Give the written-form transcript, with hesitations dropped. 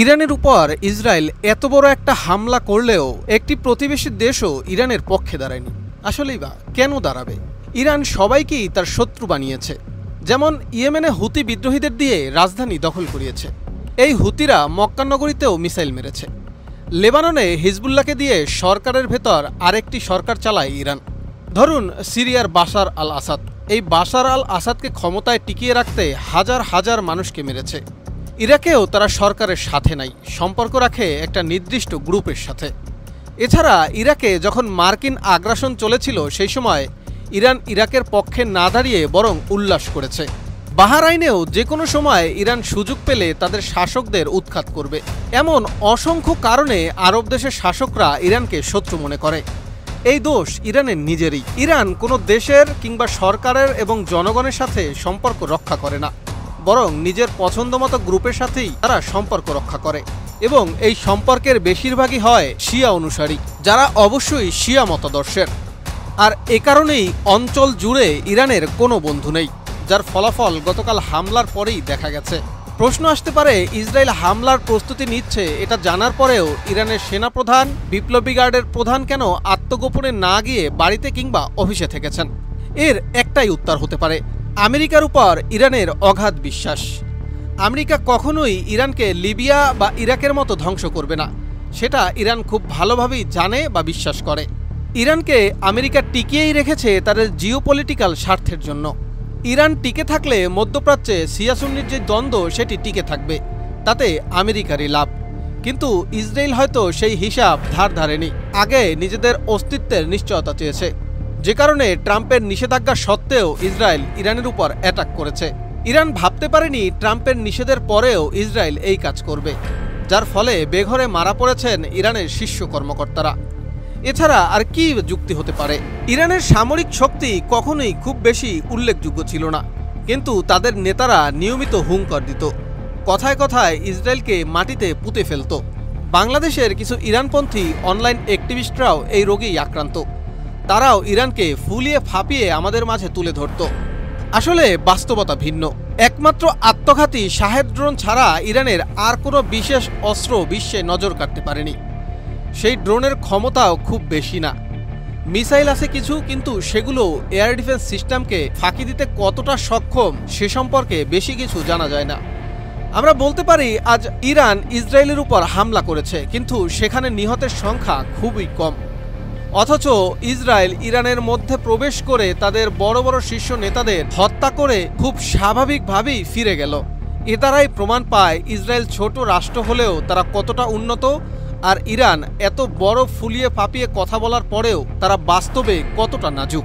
ইরানের উপর ইসরায়েল এত বড় একটা হামলা করলেও একটি প্রতিবেশী দেশও ইরানের পক্ষে দাঁড়ায়নি। আসলেই বা কেন দাঁড়াবে? ইরান সবাইকেই তার শত্রু বানিয়েছে। যেমন ইয়েমেনে হুতি বিদ্রোহীদের দিয়ে রাজধানী দখল করিয়েছে। এই হুতিরা মক্কা নগরীতেও মিসাইল মেরেছে। লেবাননে হিজবুল্লাহকে দিয়ে সরকারের ভেতর আরেকটি সরকার চালায় ইরান। ধরুন সিরিয়ার বাশার আল আসাদ। এই বাশার আল আসাদকে ক্ষমতায় টিকিয়ে রাখতে হাজার হাজার মানুষকে মেরেছে। ইরাকেও তারা সরকারের সাথে নাই, সম্পর্ক রাখে একটা নির্দিষ্ট গ্রুপের সাথে। এছাড়া ইরাকে যখন মার্কিন আগ্রাসন চলেছিল সেই সময় ইরান ইরাকের পক্ষে না দাঁড়িয়ে বরং উল্লাস করেছে। বাহরাইনেও যে কোনো সময় ইরান সুযোগ পেলে তাদের শাসকদের উৎখাত করবে। এমন অসংখ্য কারণে আরব দেশের শাসকরা ইরানকে শত্রু মনে করে। এই দোষ ইরানের নিজেরই। ইরান কোনো দেশের কিংবা সরকারের এবং জনগণের সাথে সম্পর্ক রক্ষা করে না, বরং নিজের পছন্দমতো গ্রুপের সাথেই তারা সম্পর্ক রক্ষা করে। এবং এই সম্পর্কের বেশিরভাগই হয় শিয়া অনুসারী, যারা অবশ্যই শিয়া মতাদর্শের। আর এ কারণেই অঞ্চল জুড়ে ইরানের কোনো বন্ধু নেই, যার ফলাফল গতকাল হামলার পরেই দেখা গেছে। প্রশ্ন আসতে পারে, ইসরায়েল হামলার প্রস্তুতি নিচ্ছে এটা জানার পরেও ইরানের সেনাপ্রধান, বিপ্লবী গার্ডের প্রধান কেন আত্মগোপনে না গিয়ে বাড়িতে কিংবা অফিসে থেকেছেন? এর একটাই উত্তর হতে পারে, আমেরিকার উপর ইরানের অগাধ বিশ্বাস। আমেরিকা কখনোই ইরানকে লিবিয়া বা ইরাকের মতো ধ্বংস করবে না, সেটা ইরান খুব ভালোভাবেই জানে বা বিশ্বাস করে। ইরানকে আমেরিকা টিকিয়েই রেখেছে তাদের জিওপলিটিক্যাল স্বার্থের জন্য। ইরান টিকে থাকলে মধ্যপ্রাচ্যে শিয়া সুন্নির যে দ্বন্দ্ব সেটি টিকে থাকবে, তাতে আমেরিকারই লাভ। কিন্তু ইসরায়েল হয়তো সেই হিসাব ধার ধারেনি, আগে নিজেদের অস্তিত্বের নিশ্চয়তা চেয়েছে। যে কারণে ট্রাম্পের নিষেধাজ্ঞা সত্ত্বেও ইসরায়েল ইরানের উপর অ্যাটাক করেছে। ইরান ভাবতে পারেনি ট্রাম্পের নিষেধের পরেও ইসরায়েল এই কাজ করবে, যার ফলে বেঘরে মারা পড়েছেন ইরানের শীর্ষ কর্মকর্তারা। এছাড়া আর কি যুক্তি হতে পারে? ইরানের সামরিক শক্তি কখনোই খুব বেশি উল্লেখযোগ্য ছিল না, কিন্তু তাদের নেতারা নিয়মিত হুঙ্কার দিত, কথায় কথায় ইসরায়েলকে মাটিতে পুঁতে ফেলত। বাংলাদেশের কিছু ইরানপন্থী অনলাইন অ্যাক্টিভিস্টরাও এই রোগেই আক্রান্ত। তারাও ইরানকে ফুলিয়ে ফাঁপিয়ে আমাদের মাঝে তুলে ধরত। আসলে বাস্তবতা ভিন্ন। একমাত্র আত্মঘাতী শাহেদ ড্রোন ছাড়া ইরানের আর কোনো বিশেষ অস্ত্র বিশ্বে নজর কাটতে পারেনি। সেই ড্রোনের ক্ষমতাও খুব বেশি না। মিসাইল আছে কিছু, কিন্তু সেগুলো এয়ার ডিফেন্স সিস্টেমকে ফাঁকি দিতে কতটা সক্ষম সে সম্পর্কে বেশি কিছু জানা যায় না। আমরা বলতে পারি আজ ইরান ইসরায়েলের উপর হামলা করেছে, কিন্তু সেখানে নিহতের সংখ্যা খুবই কম। অথচ ইসরায়েল ইরানের মধ্যে প্রবেশ করে তাদের বড় বড় শীর্ষ নেতাদের হত্যা করে খুব স্বাভাবিকভাবেই ফিরে গেল। এ দ্বারাই প্রমাণ পায় ইসরায়েল ছোট রাষ্ট্র হলেও তারা কতটা উন্নত, আর ইরান এত বড় ফুলিয়ে ফাঁপিয়ে কথা বলার পরেও তারা বাস্তবে কতটা নাজুক।